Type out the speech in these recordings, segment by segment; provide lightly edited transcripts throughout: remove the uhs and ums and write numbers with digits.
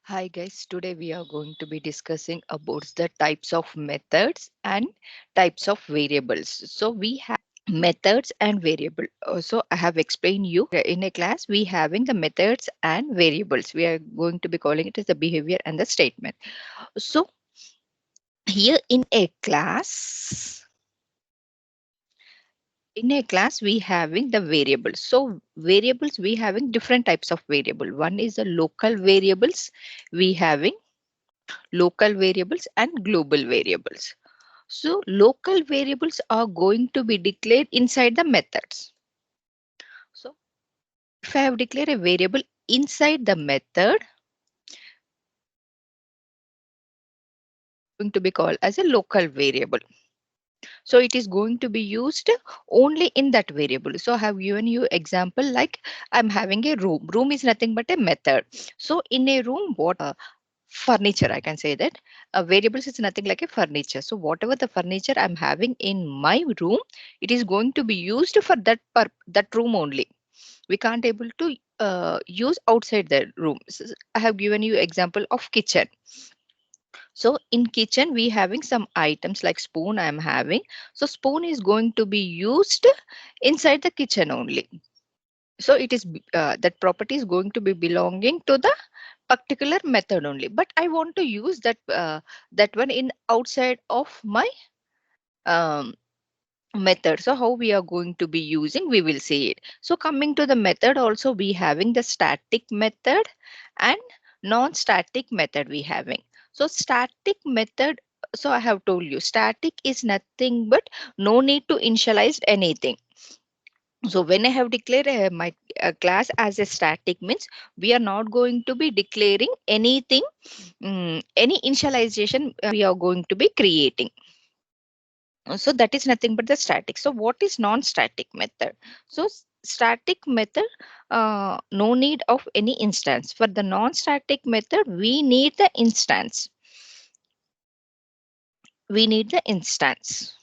Hi guys, today we are going to be discussing about the types of methods and types of variables. So we have methods and variable. So I have explained you in a class we having the methods and variables. We are going to be calling it as the behavior and the statement. So here in a class we having the variables. So variables we having different types of variable. One is the local variables. We having local variables and global variables. So local variables are going to be declared inside the methods. So if I have declared a variable inside the method, going to be called as a local variable. So it is going to be used only in that variable. So I have given you example like I'm having a room. Room is nothing but a method. So in a room, what furniture, I can say that variables is nothing like a furniture. So whatever the furniture I'm having in my room, it is going to be used for that room only. We can't able to use outside the room. I have given you example of kitchen. So in kitchen we having some items like spoon I'm having. So spoon is going to be used inside the kitchen only. So it is that property is going to be belonging to the particular method only. But I want to use that one in outside of my um, method. So how we are going to be using, we will see it. So coming to the method also we having the static method and non-static method we having. So static method, so I have told you static is nothing but no need to initialize anything. So when I have declared my class as a static means we are not going to be declaring anything, any initialization we are going to be creating. So that is nothing but the static. So what is non-static method? So static method, no need of any instance. For the non-static method, we need the instance. We need the instance.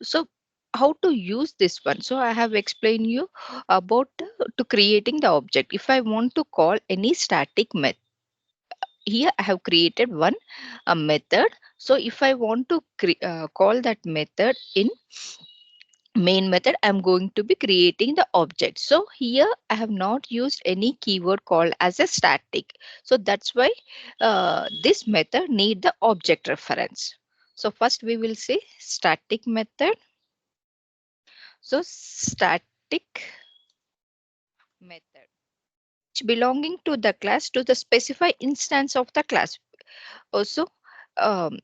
So how to use this one? So I have explained you about to creating the object. If I want to call any static method, here I have created one a method. So if I want to call that method in main method, I'm going to be creating the object. So here I have not used any keyword called as a static. So that's why this method need the object reference. So first we will say static method. So static method which belonging to the class to the specified instance of the class. Also, um,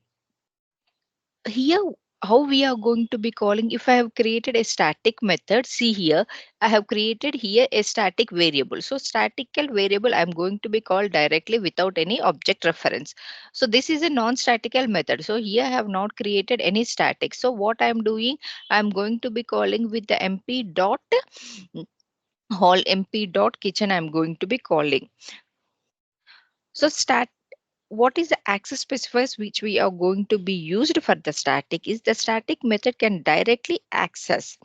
here how we are going to be calling, if I have created a static method, see here I have created here a static variable. So statical variable I'm going to be called directly without any object reference. So this is a non-statical method. So here I have not created any static. So what I'm doing, I'm going to be calling with the mp dot hall mp dot kitchen I'm going to be calling. So what is the access specifiers which we are going to be used for the static is the static method can directly access.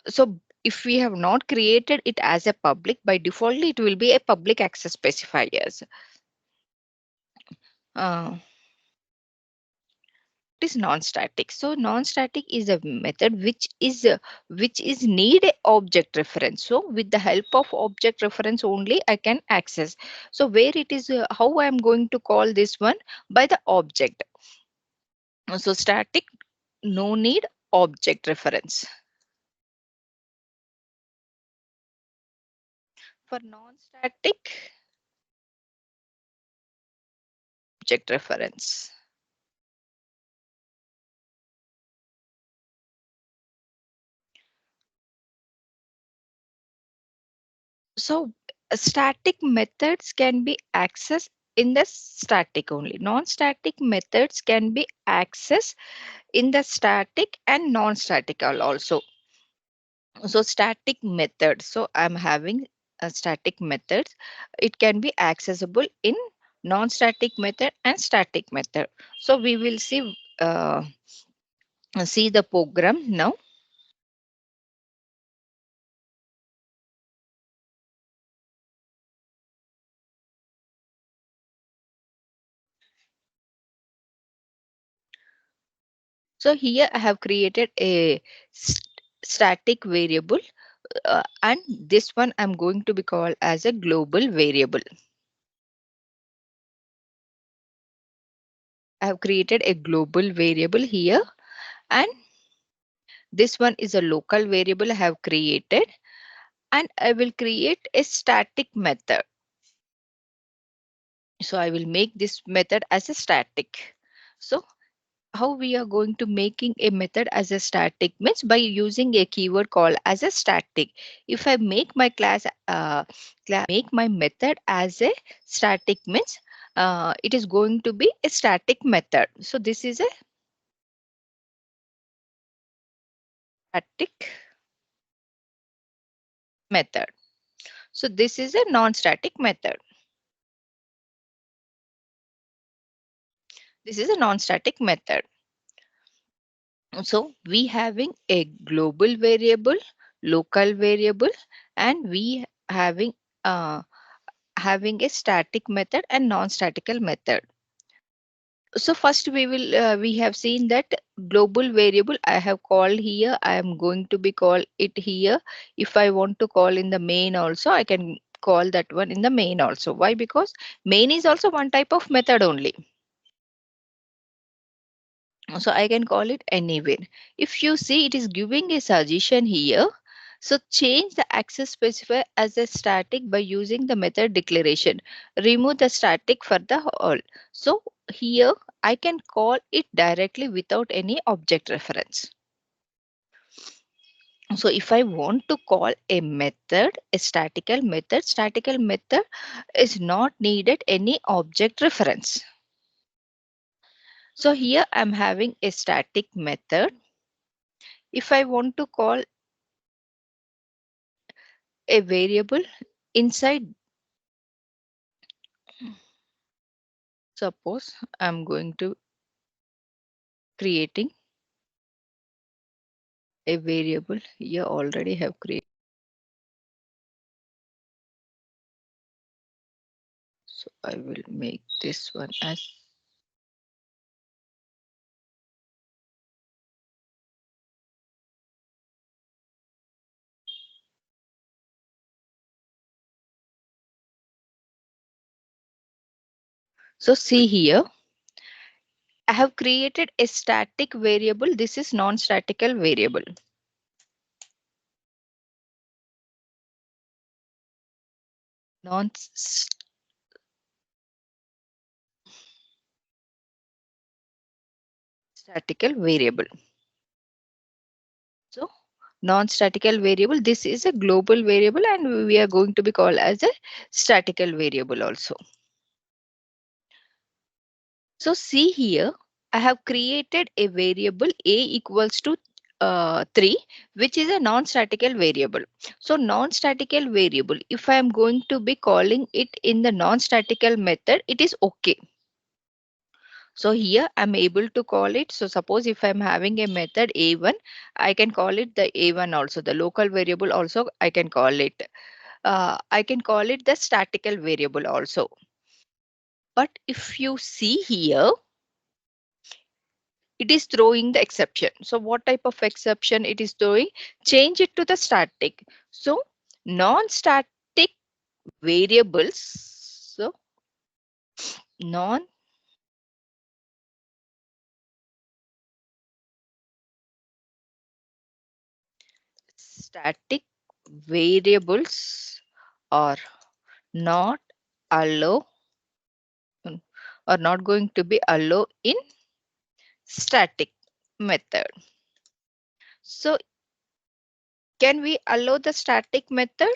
So if we have not created it as a public, by default it will be a public access specifiers. It is non-static. So non-static is a method which is need a object reference. So with the help of object reference only I can access. So where it is, how I am going to call this one, by the object. So static, no need object reference. For non-static, object reference. So static methods can be accessed in the static only. Non-static methods can be accessed in the static and non-static also. So static method. So I'm having a static method. It can be accessible in non-static method and static method. So we will see the program now. So here I have created a static variable, and this one I'm going to be called as a global variable. I have created a global variable here, and this one is a local variable I have created, and I will create a static method. So I will make this method as a static. So how we are going to making a method as a static means by using a keyword called as a static. If I make my make my method as a static means it is going to be a static method. So this is a static method. So this is a non-static method. This is a non-static method. So we having a global variable, local variable, and we having a static method and non-statical method. So first we have seen that global variable I have called here. I am going to be call it here. If I want to call in the main also, I can call that one in the main also. Why? Because main is also one type of method only. So I can call it anywhere. If you see, it is giving a suggestion here. So change the access specifier as a static by using the method declaration. Remove the static for the all. So here I can call it directly without any object reference. So if I want to call a method, a statical method is not needed any object reference. So here I'm having a static method. If I want to call a variable inside, suppose I'm going to creating a variable here, already have created. So I will make this one as, so see here, I have created a static variable. This is non-statical variable. Non-statical variable. So non-statical variable, this is a global variable and we are going to be called as a statical variable also. So see here, I have created a variable a equals to 3, which is a non-statical variable. So non-statical variable, if I am going to be calling it in the non-statical method, it is okay. So here I'm able to call it. So suppose if I'm having a method a1, I can call it the a1 also. The local variable also I can call it. I can call it the statical variable also. But if you see here, it is throwing the exception. So what type of exception it is throwing? Change it to the static. So non-static variables. So non-static variables are not allow are not going to be allow in static method. So can we allow the static method?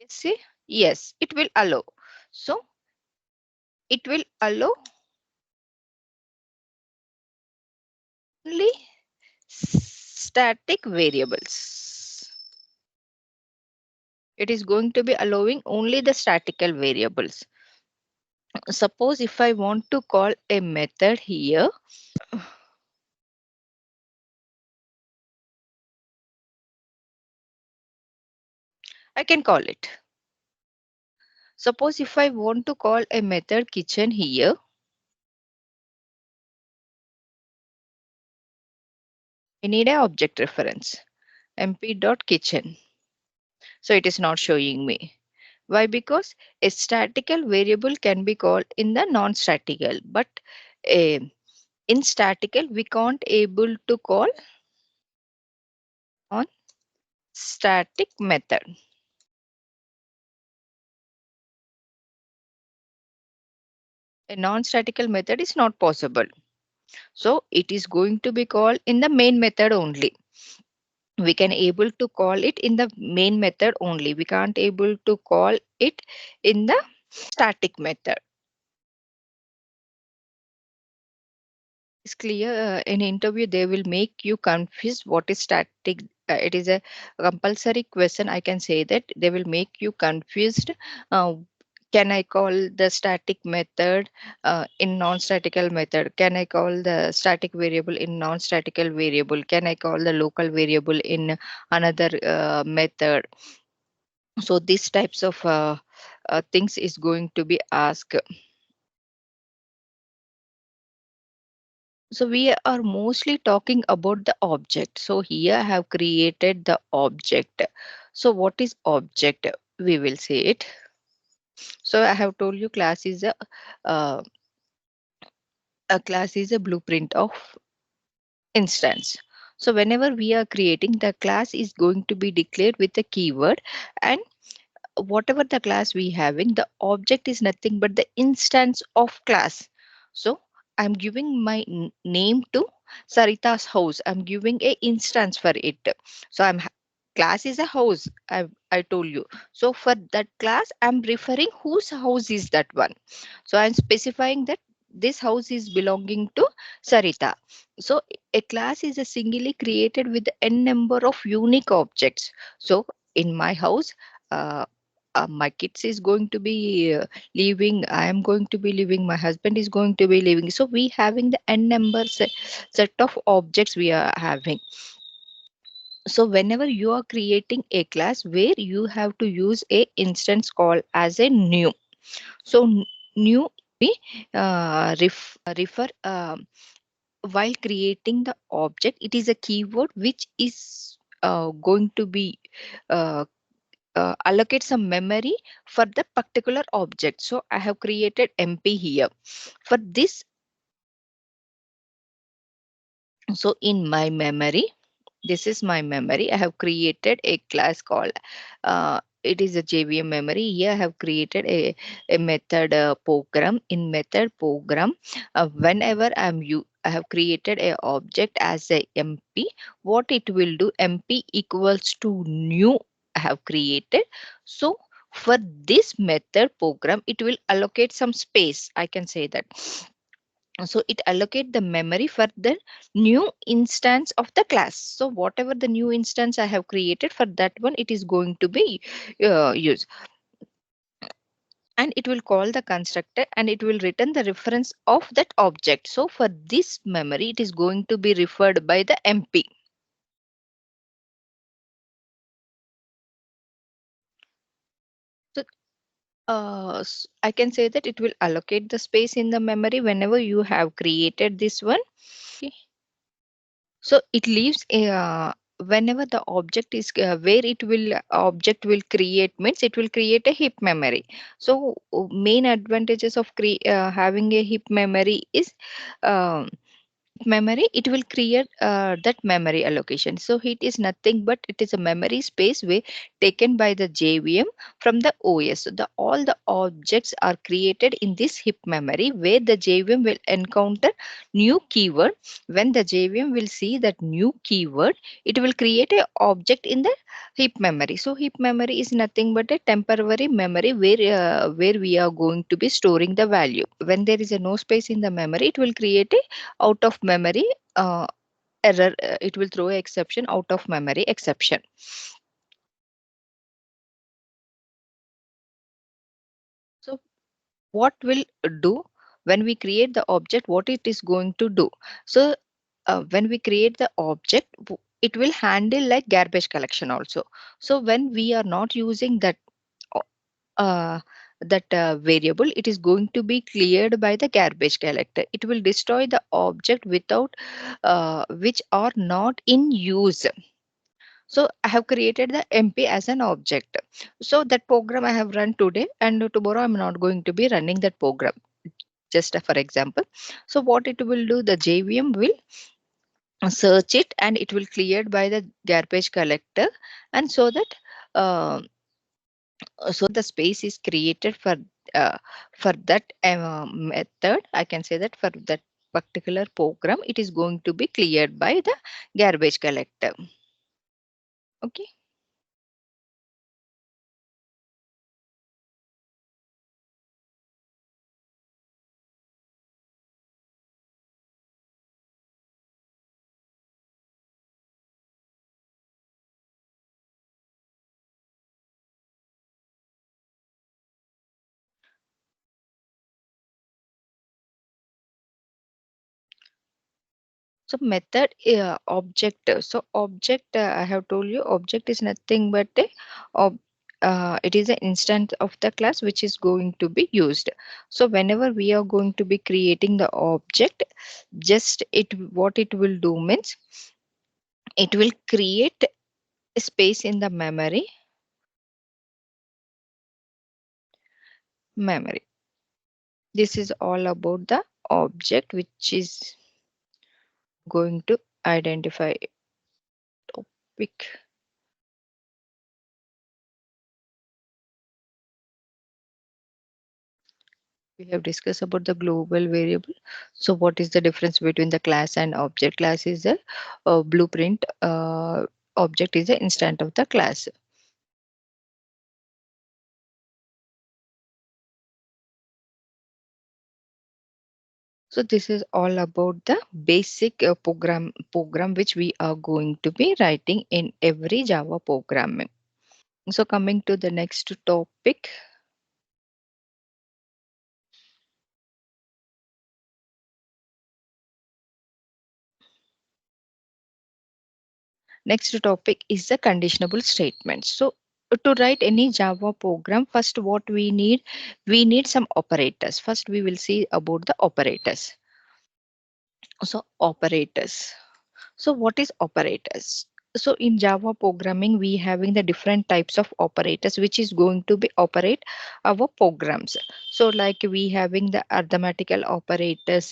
See, yes, it will allow. So it will allow only static variables. It is going to be allowing only the statical variables. Suppose if I want to call a method here, I can call it. Suppose if I want to call a method kitchen here, I need a object reference. mp.kitchen. So it is not showing me. Why? Because a statical variable can be called in the non-statical, but a in statical we can't able to call on static method. A non-statical method is not possible. So it is going to be called in the main method only. We can able to call it in the main method only. We can't able to call it in the static method. It's clear. In interview they will make you confused what is static. It is a compulsory question. I can say that they will make you confused. uh, can I call the static method in non-statical method? Can I call the static variable in non-statical variable? Can I call the local variable in another method? So these types of things is going to be asked. So we are mostly talking about the object. So here I have created the object. So what is object? We will say it. So I have told you uh, class is a blueprint of instance. So whenever we are creating, the class is going to be declared with a keyword, and whatever the class we having, the object is nothing but the instance of class. So I'm giving my name to Sarita's house. I'm giving a instance for it. So class is a house. I told you. So for that class, I'm referring whose house is that one. So I'm specifying that this house is belonging to Sarita. So a class is a singly created with n number of unique objects. So in my house, uh, my kids is going to be leaving, I am going to be leaving, my husband is going to be leaving. So we having the n number set of objects we are having. So whenever you are creating a class where you have to use a instance call as a new. So new we refer while creating the object, it is a keyword which is going to be uh, allocate some memory for the particular object. So I have created MP here. For this, so in my memory, this is my memory. I have created a class called, it is a JVM memory. Here I have created a method program. In method program, whenever I have created a object as a MP. What it will do, MP equals to new I have created. So for this method program, it will allocate some space. I can say that. So it allocate the memory for the new instance of the class. So whatever the new instance I have created, for that one it is going to be used, and it will call the constructor and it will return the reference of that object. So for this memory it is going to be referred by the MP. So I can say that it will allocate the space in the memory whenever you have created this one. So it leaves whenever the object is where it will object will create means it will create a heap memory. So main advantages of having a heap memory is um, memory, it will create that memory allocation. So it is nothing but it is a memory space way taken by the JVM from the OS. So all the objects are created in this heap memory where the JVM will encounter new keyword. When the JVM will see that new keyword, it will create a object in the heap memory. So heap memory is nothing but a temporary memory where we are going to be storing the value. When there is a no space in the memory, it will create a out of memory error. It will throw a exception, out of memory exception. So what will do when we create the object, what it is going to do? So when we create the object, it will handle like garbage collection also. So when we are not using that uh, that variable, it is going to be cleared by the garbage collector. It will destroy the object without which are not in use. So I have created the MP as an object. So that program I have run today, and tomorrow I'm not going to be running that program. Just for example. So what it will do, the JVM will search it and it will cleared by the garbage collector, and so that uh, the space is created uh, for that method. I can say that for that particular program, it is going to be cleared by the garbage collector. Okay. So method, object. So object, I have told you, object is nothing but a ob, it is an instance of the class which is going to be used. So whenever we are going to be creating the object, just it what it will do means it will create a space in the memory. This is all about the object which is going to identify topic. We have discussed about the global variable. So what is the difference between the class and object? Class is a blueprint. Object is the instant of the class. So this is all about the basic program which we are going to be writing in every Java programming. So coming to the next topic. Next topic is the conditional statement. So to write any Java program, first what we need some operators. First we will see about the operators. So operators. So what is operators? So in Java programming, we having the different types of operators which is going to be operate our programs. So like we having the arithmetical operators,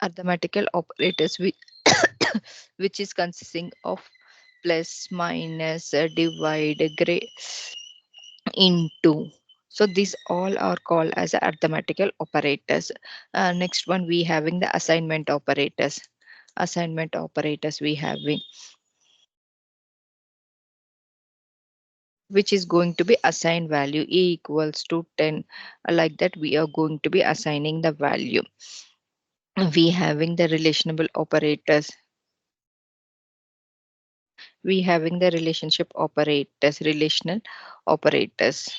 arithmetical operators which is consisting of plus, minus, divide, into. So these all are called as arithmetical operators. Next one we having the assignment operators. Assignment operators we having, which is going to be assigned value a equals to 10. Like that we are going to be assigning the value. We having the relational operators. We having the relational operators,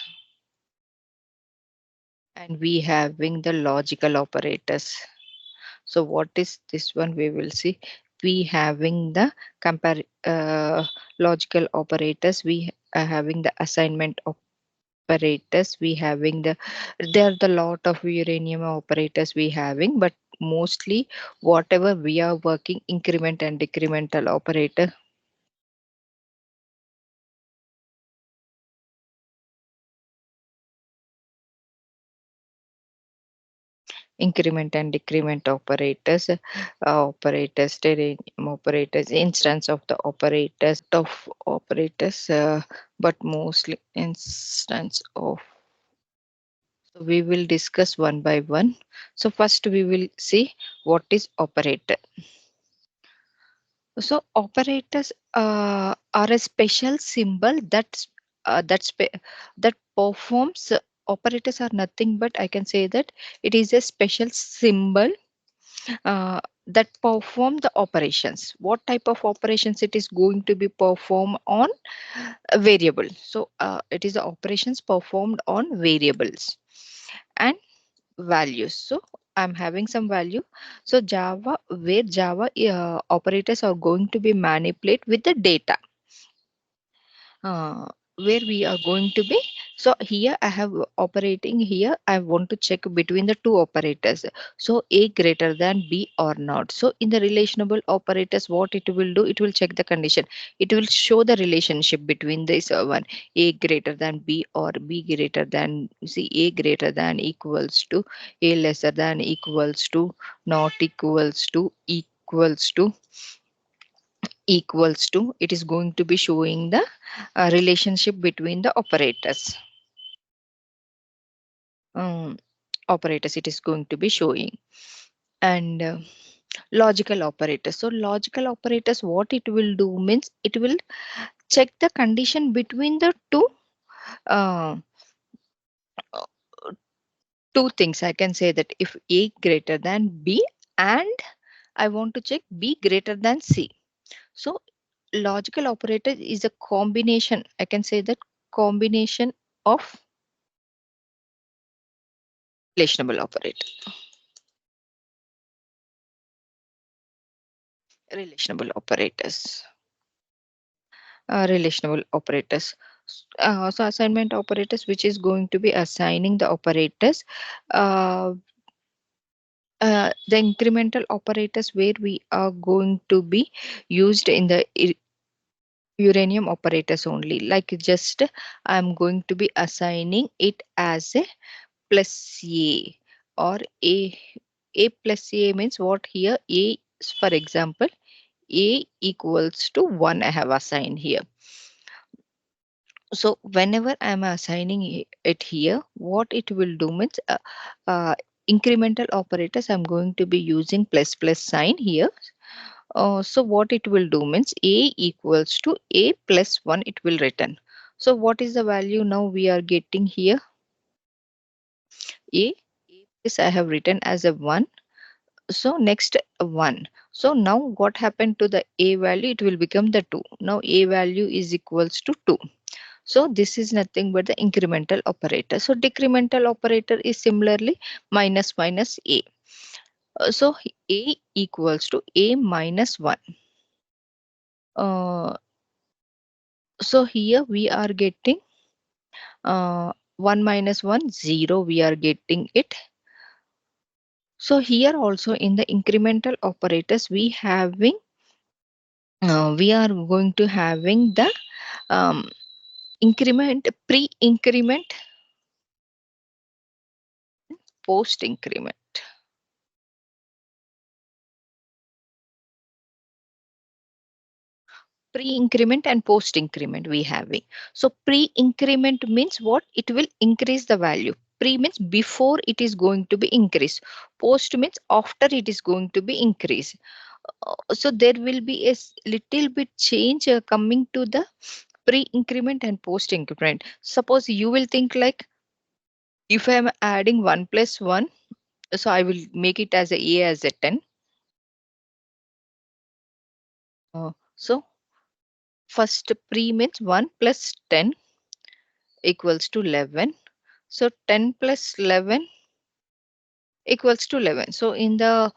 and we having the logical operators. So what is this one? We will see. We having the compare logical operators. We are having the assignment operators. We having the, there are the lot of uranium operators we having, but mostly whatever we are working, increment and decremental operator. Increment and decrement operators, terrain operators, instance of the operators, but mostly instance of. So we will discuss one by one. So first we will see what is operator. So operators are a special symbol that performs. Operators are nothing but, I can say that it is a special symbol that perform the operations. What type of operations it is going to be performed on a variable. So it is the operations performed on variables and values. So I'm having some value. So Java, where Java operators are going to be manipulate with the data. uh, where we are going to be. So here I have operating here. I want to check between the two operators. So A greater than B or not. So in the relationable operators, what it will do, it will check the condition. It will show the relationship between this one, A greater than B or B greater than C, A greater than equals to, A lesser than equals to, not equals to. It is going to be showing the relationship between the operators. um, Operators it is going to be showing. And logical operators, so logical operators, what it will do means it will check the condition between the uh, two things. I can say that if A greater than B and I want to check B greater than C. So logical operator is a combination, I can say that combination of relational operator. Relational operators. Relational operators. So assignment operators, which is going to be assigning the operators. Uh, the incremental operators where we are going to be used in the uranium operators only. Like just I'm going to be assigning it as a plus A or A plus A means what here A, for example, A equals to 1 I have assigned here. So whenever I'm assigning it here, what it will do means uh, incremental operators, I'm going to be using plus plus sign here. So what it will do means A equals to A plus 1 it will return. So what is the value now we are getting here? A is I have written as a 1. So next 1. So now what happened to the A value? It will become the 2. Now A value is equals to 2. So this is nothing but the incremental operator. So decremental operator is similarly minus minus A. So A equals to A minus 1. So here we are getting 1 minus 1, 0. We are getting it. So here also in the incremental operators, we are going to having the um, increment, pre-increment, post-increment. Pre-increment and post-increment we having. So pre-increment means what? It will increase the value. Pre means before it is going to be increased. Post means after it is going to be increased. So there will be a little bit change coming to the pre-increment and post-increment. Suppose you will think like if I am adding 1 plus 1, so I will make it as a as a 10. So first pre means 1 plus 10 equals to 11. So 10 plus 11 equals to 11. So in the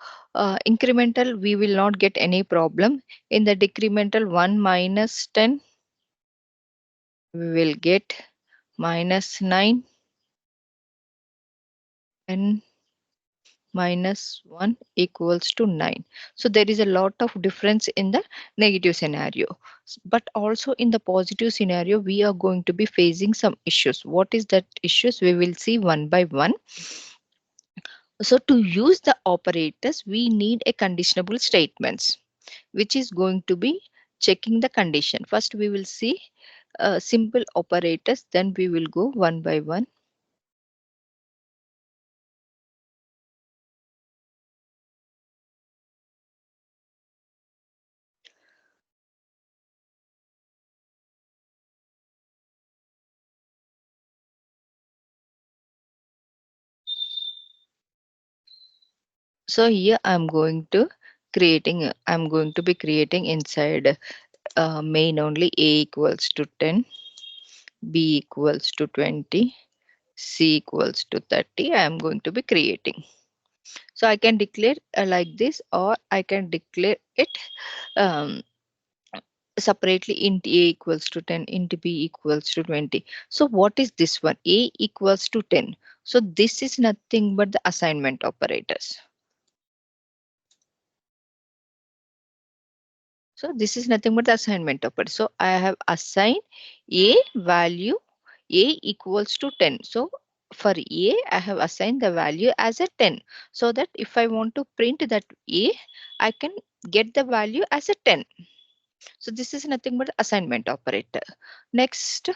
incremental, we will not get any problem. In the decremental, 1 minus 10, we will get minus 9 and minus 1 equals to 9. So there is a lot of difference in the negative scenario. But also in the positive scenario, we are going to be facing some issues. What is that issues? We will see one by one. So to use the operators, we need a conditionable statements, which is going to be checking the condition. First, we will see simple operators, then we will go one by one. So here I'm going to be creating inside main only A equals to 10, B equals to 20, C equals to 30. I am going to be creating. So I can declare like this, or I can declare it um, separately int a equals to 10, int b equals to 20. So what is this one? A equals to 10. So this is nothing but the assignment operators. So this is nothing but the assignment operator. So I have assigned a value a equals to 10. So for a, I have assigned the value as a 10. So that if I want to print that a, I can get the value as a 10. So this is nothing but assignment operator. Next,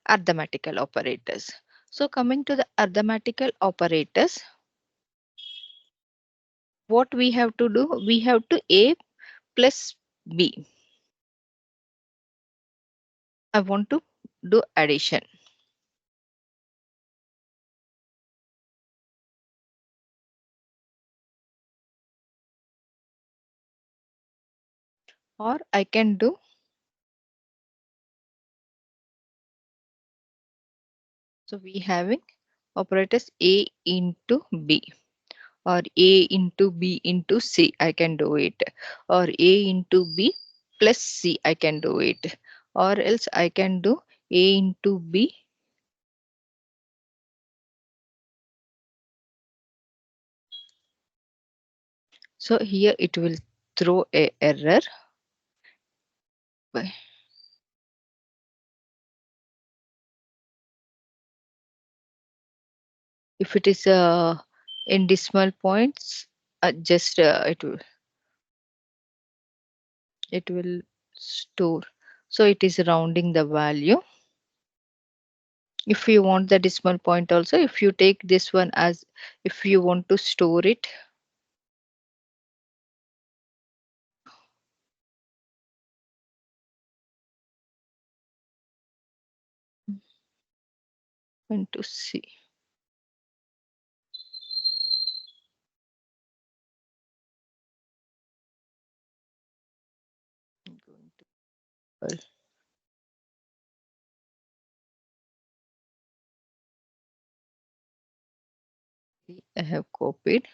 arithmetical operators. So coming to the arithmetical operators, what we have to do? We have to a plus b. I want to do addition. Or I can do, so we having operators a into b, or a into b into c, I can do it, or a into b plus c, I can do it, or else I can do a into b. So here it will throw a error. If it is in decimal points, just it will store. So it is rounding the value. If you want the decimal point also, if you take this one as, if you want to store it, into C. I'm going to, well, I have copied.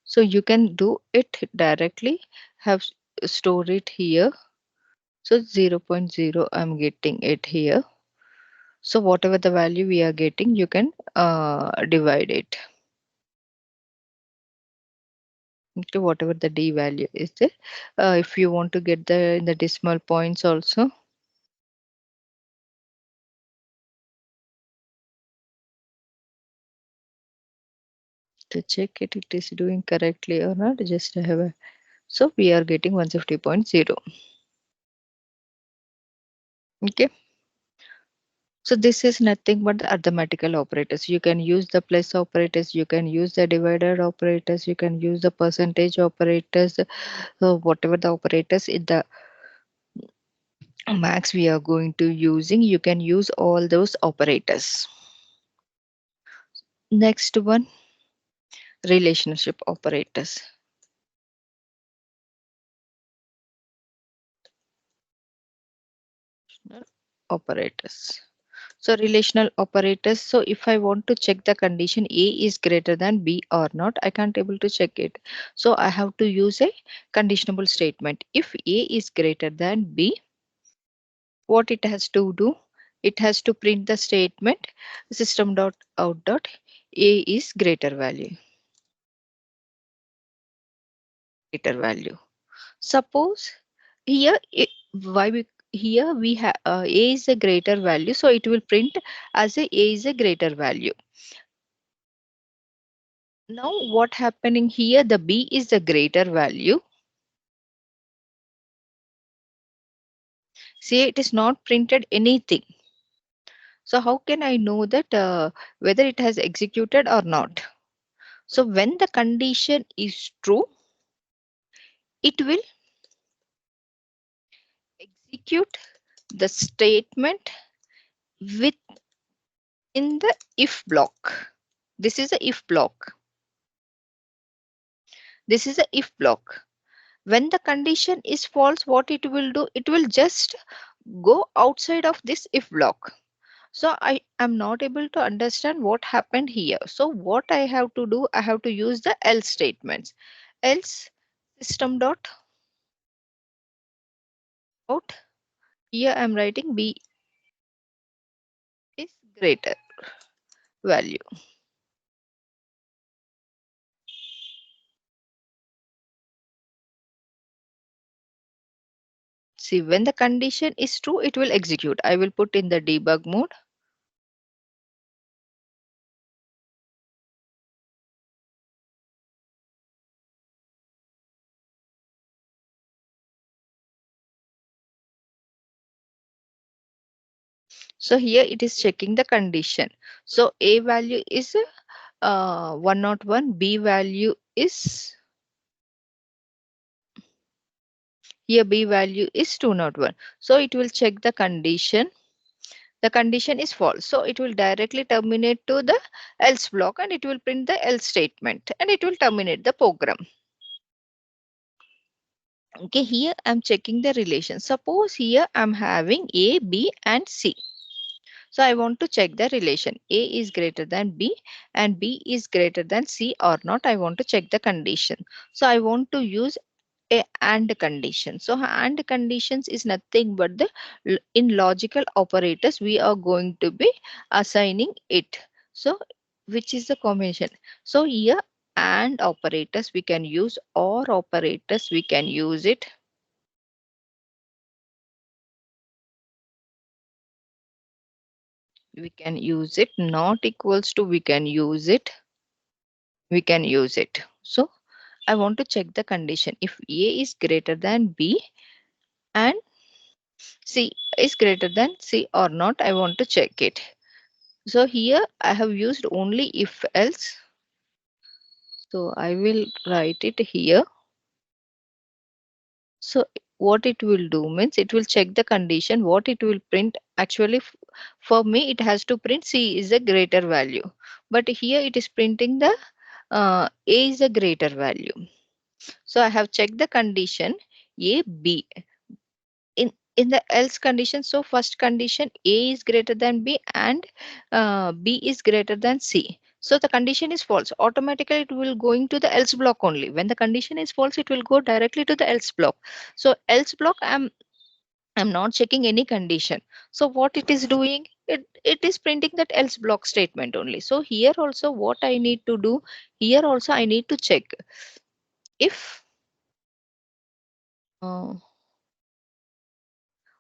So you can do it directly, have store it here. So 0 0.0, I'm getting it here. So whatever the value we are getting, you can divide it. Okay, whatever the d value is there. If you want to get the decimal points also, to check it is doing correctly or not, just have a, so we are getting 150.0. Okay. So this is nothing but the arithmetical operators. You can use the plus operators, you can use the divider operators, you can use the percentage operators, whatever the operators in the max we are going to using, you can use all those operators. Next one, relationship operators. Operators. So relational operators. So if I want to check the condition A is greater than B or not, I can't able to check it. So I have to use a conditional statement. If A is greater than B, what it has to do? It has to print the statement system dot out dot A is greater value. Greater value. Suppose here why we, here we have A is a greater value, so it will print as a is a greater value. Now what happening here, the B is the greater value. See, it is not printed anything. So how can I know that whether it has executed or not? So when the condition is true, it will execute the statement within the if block. This is a if block. This is a if block. When the condition is false, what it will do? It will just go outside of this if block. So I am not able to understand what happened here. So what I have to do, I have to use the else statements. Else system dot out. Here I'm writing B is greater value. See, when the condition is true, it will execute. I will put in the debug mode. So here it is checking the condition. So A value is 101, B value is, here B value is 201. So it will check the condition. The condition is false. So it will directly terminate to the else block and it will print the else statement and it will terminate the program. Okay, here I'm checking the relation. Suppose here I'm having A, B and C. So I want to check the relation. A is greater than B and B is greater than C or not. I want to check the condition. So I want to use a and condition. So and conditions is nothing but the in logical operators we are going to be assigning it. So which is the combination? So here and operators we can use, or operators we can use it. We can use it, not equals to we can use it. We can use it. So I want to check the condition. If A is greater than B and C is greater than C or not, I want to check it. So here I have used only if else. So I will write it here. So what it will do means it will check the condition. What it will print actually for me it has to print C is a greater value. But here it is printing the A is a greater value. So I have checked the condition A, B. In the else condition, so first condition A is greater than B and B is greater than C. So the condition is false. Automatically it will going to the else block only. When the condition is false, it will go directly to the else block. So else block, I'm not checking any condition. So what it is doing, it is printing that else block statement only. So here also what I need to do, here also I need to check if uh,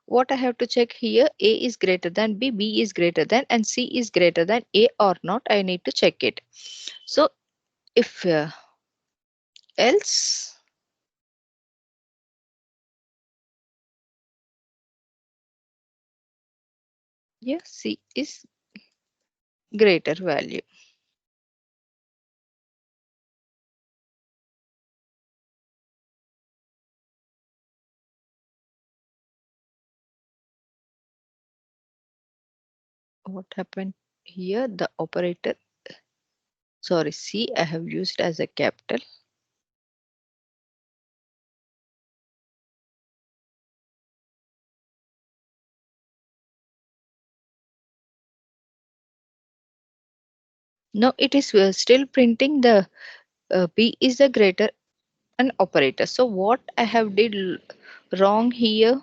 what I have to check here, A is greater than B, B is greater than, and C is greater than A or not. I need to check it. So if else, yeah, C is greater value. What happened here? The operator, sorry, C I have used as a capital. No, it is still printing the B is the greater an operator. So what I have did wrong here?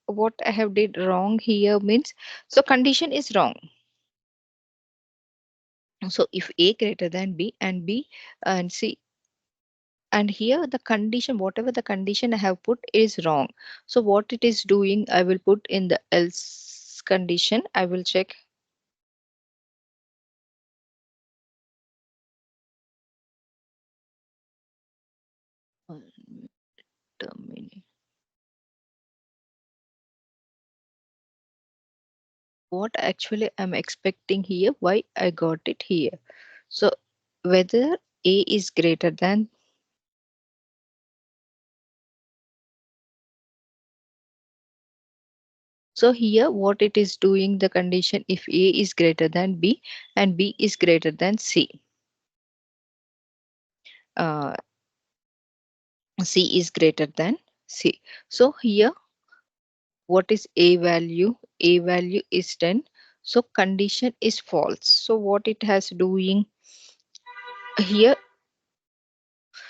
What I have did wrong here means, so condition is wrong. So if A greater than B and B and C, and here the condition, whatever the condition I have put is wrong. So what it is doing, I will put in the else condition. I will check. Terminate. What actually I'm expecting here, why I got it here. So whether A is greater than, so here what it is doing, the condition if A is greater than B and B is greater than C. Uh, C is greater than C. So here what is A value? A value is 10. So condition is false. So what it has doing here,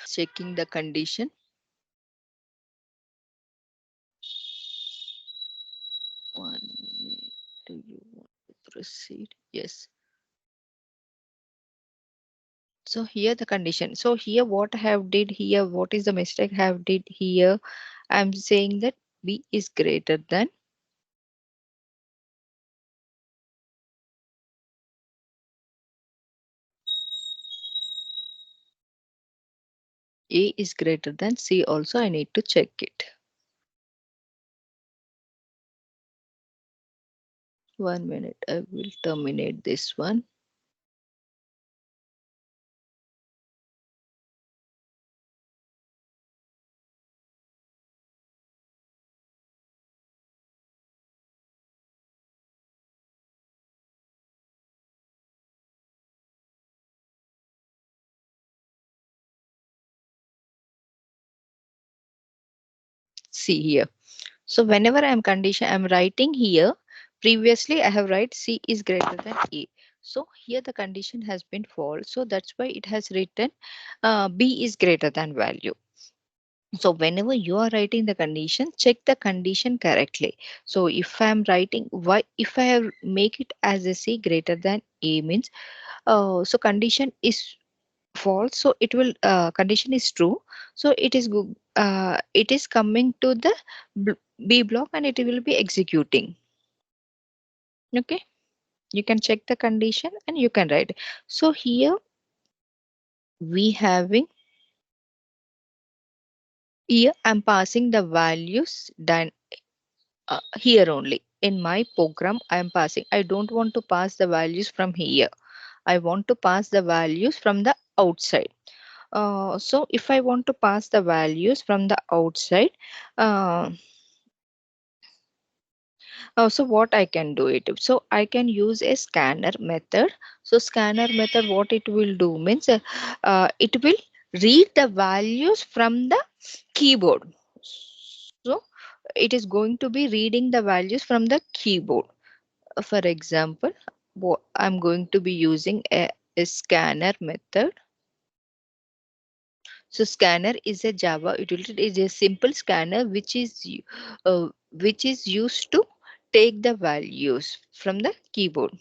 checking the condition. proceed. Yes. So here the condition. So here what I have did here, what is the mistake I have did here? I'm saying that B is greater than A is greater than C also. I need to check it. 1 minute. I will terminate this one. See here. So whenever I'm condition, I'm writing here. Previously, I have write C is greater than A. So here the condition has been false. So that's why it has written B is greater than value. So whenever you are writing the condition, check the condition correctly. So if I'm writing why, if I have make it as a C greater than A means, so condition is false. So it will condition is true. So it is good. It is coming to the B block and it will be executing. Okay, you can check the condition and you can write. So here we having, here I'm passing the values done here only. In my program I am passing, I don't want to pass the values from here. I want to pass the values from the outside. So if I want to pass the values from the outside, uh, so what I can do it, so I can use a scanner method. So scanner method, what it will do means, it will read the values from the keyboard. So it is going to be reading the values from the keyboard. For example, I'm going to be using a scanner method. So scanner is a Java utility. It is a simple scanner which is used to take the values from the keyboard.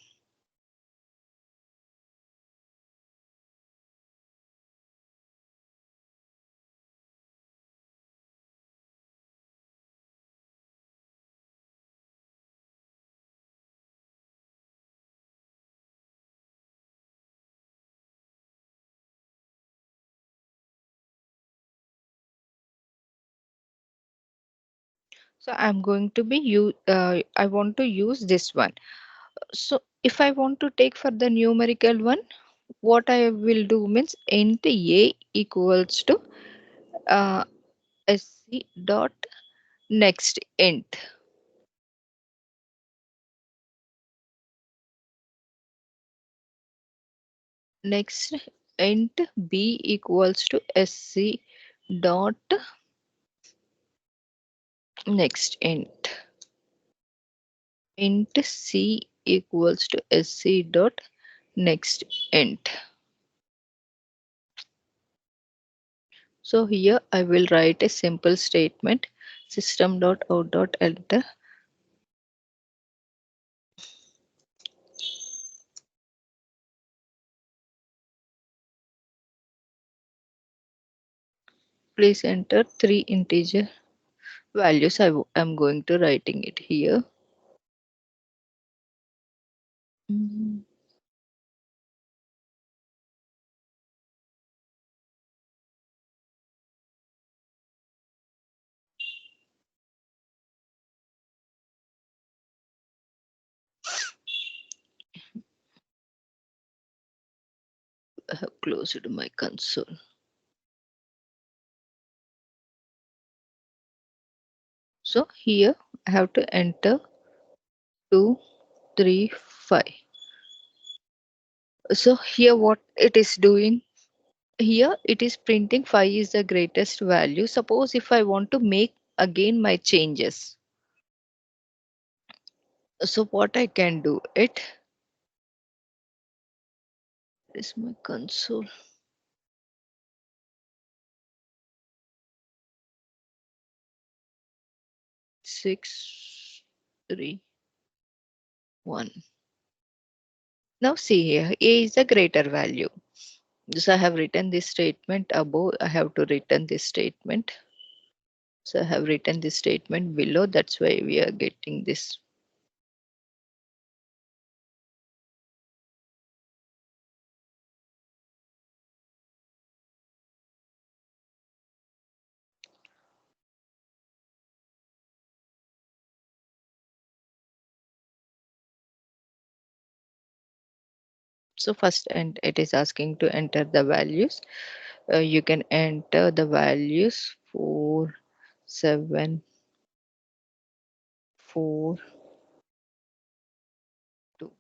So I'm going to be I want to use this one. So if I want to take for the numerical one, what I will do means int a equals to uh, sc dot next int. Next int b equals to sc dot next int c equals to sc dot next int. So here I will write a simple statement, system dot out dot enter. Please enter three integer values. I'm going to writing it here. Mhm. I have closed my console. So here I have to enter 2, 3, 5. So here what it is doing, here it is printing 5 is the greatest value. Suppose if I want to make again my changes. So what I can do it is my console 6, 3, 1. Now see here, A is a greater value. So I have written this statement above. I have to return this statement. So I have written this statement below. That's why we are getting this. So first, and it is asking to enter the values. You can enter the values 4, 7, 4, 2.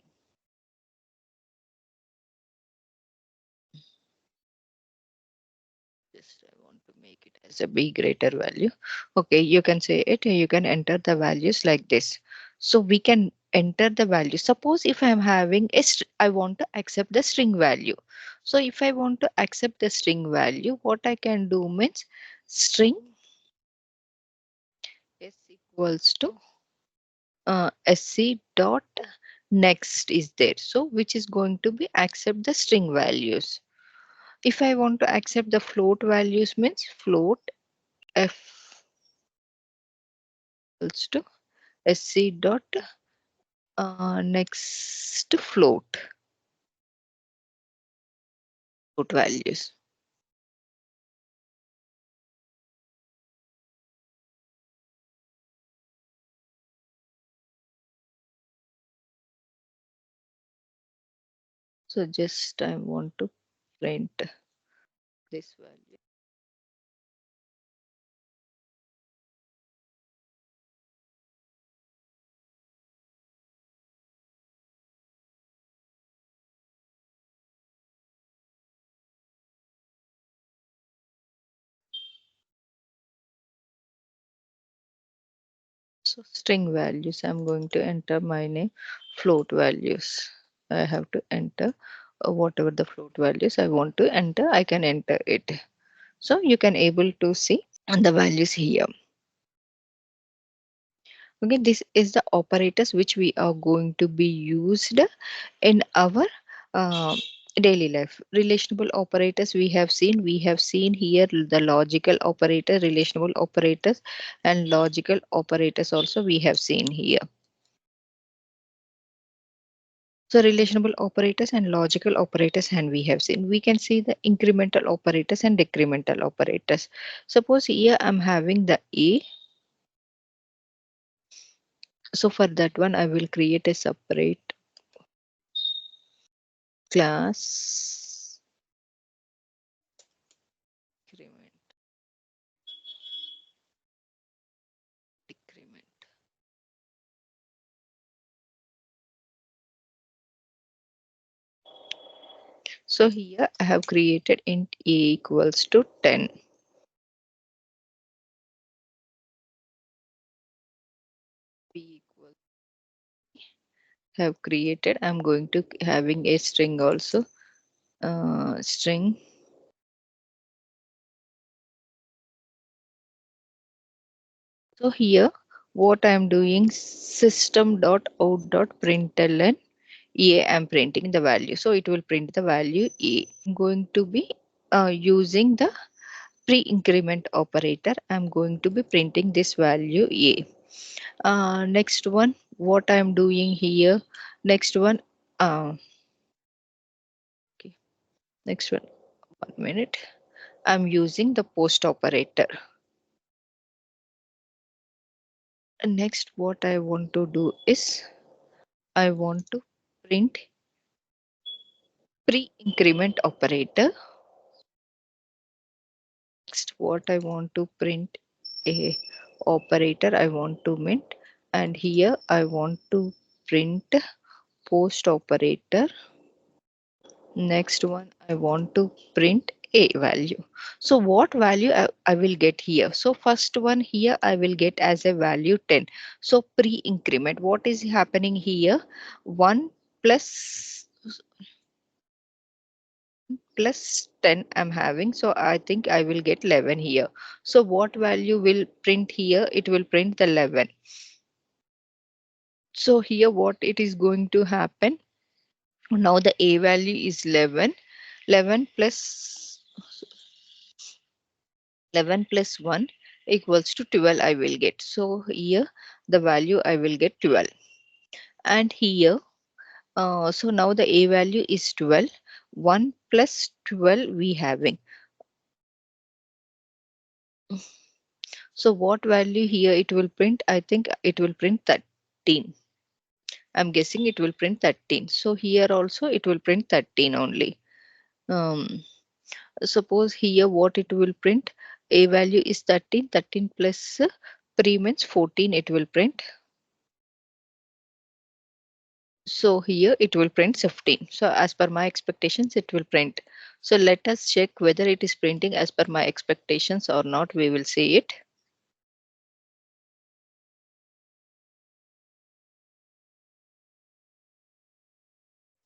Just I want to make it as a b greater value. Okay, you can say it. You can enter the values like this. So we can enter the value. Suppose if I'm having I want to accept the string value. So if I want to accept the string value, what I can do means string is equals to sc dot next is there. So which is going to be accept the string values. If I want to accept the float values means float f equals to sc dot next float values. So just I want to print this value. So string values, I'm going to enter my name, float values. I have to enter whatever the float values I want to enter, I can enter it. So you can able to see the values here. Okay, this is the operators which we are going to be used in our uh, daily life. Relational operators we have seen here the logical operator, relational operators, and logical operators also we have seen here. So relational operators and logical operators, and we have seen, we can see the incremental operators and decremental operators. Suppose here I'm having the A. So for that one, I will create a separate class increment, decrement. So here I have created int A equals to 10. B equals have created. I'm going to having a string also. String. So here what I'm doing system dot out dot println A, I'm printing the value. So it will print the value A. I'm going to be using the pre-increment operator. I'm going to be printing this value A. Next one, what I'm doing here. Next one, okay. Next one minute. I'm using the post operator. Next, what I want to do is I want to print pre-increment operator. Next, what I want to print a operator I want to mint, and here I want to print post operator. Next one, I want to print a value. So what value I will get here? So first one here I will get as a value 10. So pre-increment, what is happening here? 1 plus 10 I'm having. So I think I will get 11 here. So what value will print here? It will print the 11. So here what it is going to happen? Now the A value is 11. 11 plus 11 plus 1 equals to 12 I will get. So here the value I will get 12. And here, so now the A value is 12. 1 plus 12 we having. So what value here it will print? I think it will print 13. I'm guessing it will print 13. So here also it will print 13 only. Um, Suppose here what it will print, A value is 13. 13 plus pre means 14 it will print. So here it will print 15. So as per my expectations it will print. So let us check whether it is printing as per my expectations or not. We will see it.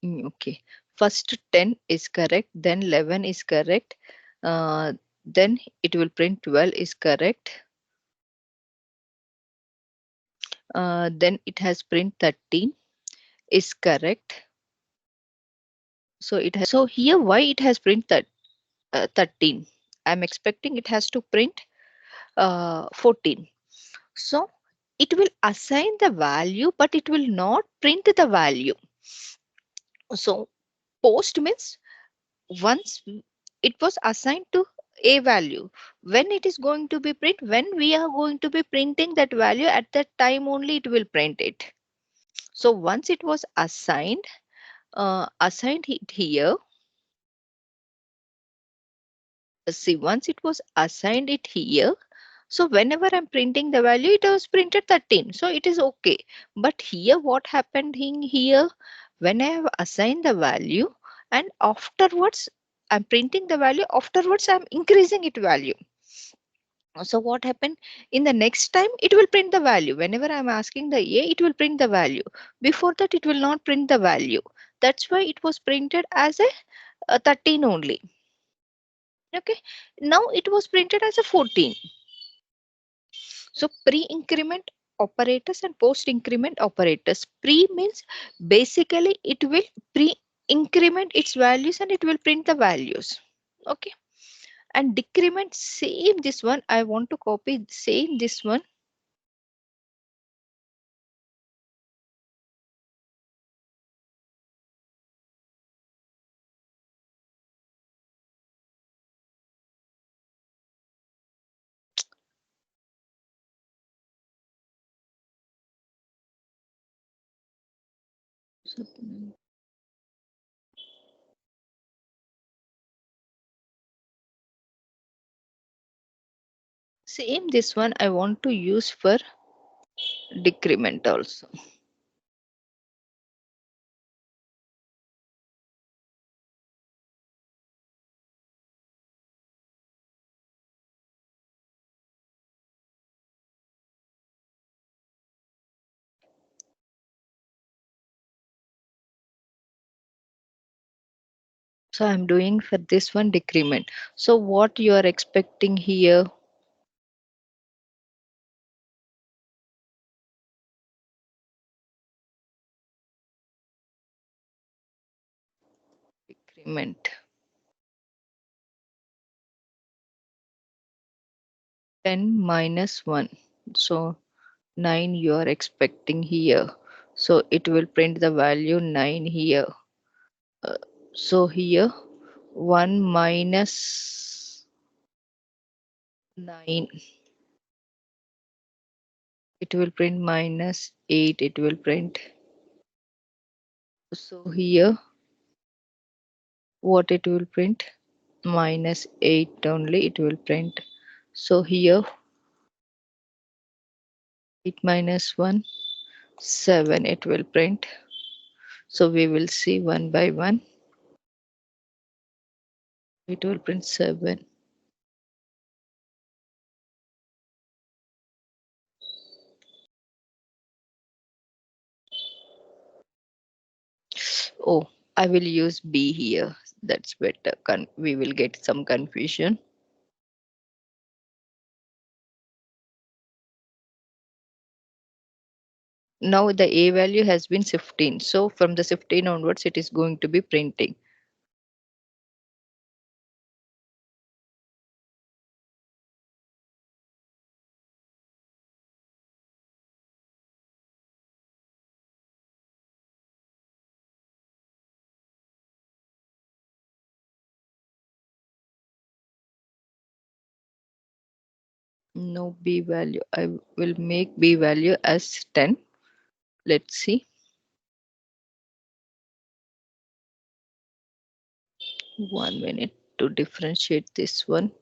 Okay, first 10 is correct, then 11 is correct, then it will print 12 is correct, then it has print 13 is correct. So it has, so here why it has print that 13? I'm expecting it has to print 14. So it will assign the value, but it will not print the value. So post means once it was assigned to a value, when it is going to be print, when we are going to be printing that value, at that time only it will print it. So once it was assigned it here, see, once it was assigned it here, so whenever I'm printing the value, it was printed 13. So it is okay. But here what happened in here, when I have assigned the value and afterwards I'm printing the value, afterwards I'm increasing it value. So what happened in the next time, it will print the value. Whenever I'm asking the A, it will print the value. Before that, it will not print the value. That's why it was printed as a 13 only. Okay. Now it was printed as a 14. So pre-increment operators and post-increment operators. Pre means basically it will pre-increment its values and it will print the values. Okay. And decrement, same this one. I want to copy same this one. Same this one I want to use for decrement also. So I'm doing for this one decrement. So what you are expecting here? Decrement. 10 minus 1. So 9 you are expecting here. So it will print the value 9 here. Uh, so here 1 minus 9. It will print minus 8. It will print. So here what it will print? Minus 8 only it will print. So here 8 minus 1, 7 it will print. So we will see one by one. It will print 7. Oh, I will use B here. That's better. We will get some confusion. Now the A value has been 15. So from the 15 onwards, it is going to be printing. No B value. I will make B value as 10. Let's see. 1 minute to differentiate this one.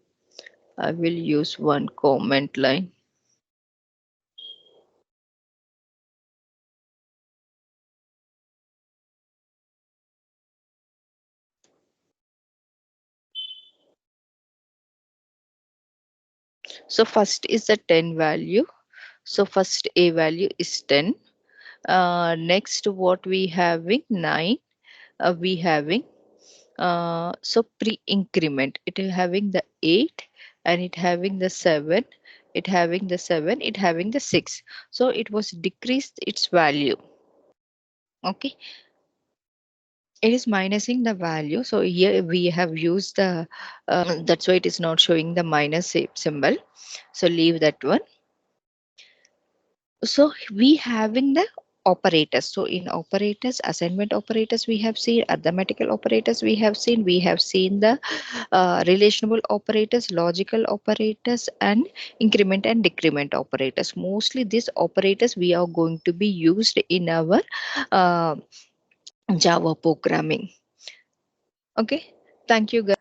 I will use one comment line. So first is the 10 value. So first A value is 10. Next what we having 9. We having so pre-increment. It is having the 8 and it having the 7. It having the 7. It having the 6. So it was decreased its value. Okay. It is minusing the value. So here we have used the that's why it is not showing the minus symbol. So leave that one. So we having the operators. So in operators, assignment operators we have seen, arithmetical operators we have seen the relational operators, logical operators, and increment and decrement operators. Mostly these operators we are going to be used in our uh, Java programming. Okay, thank you guys.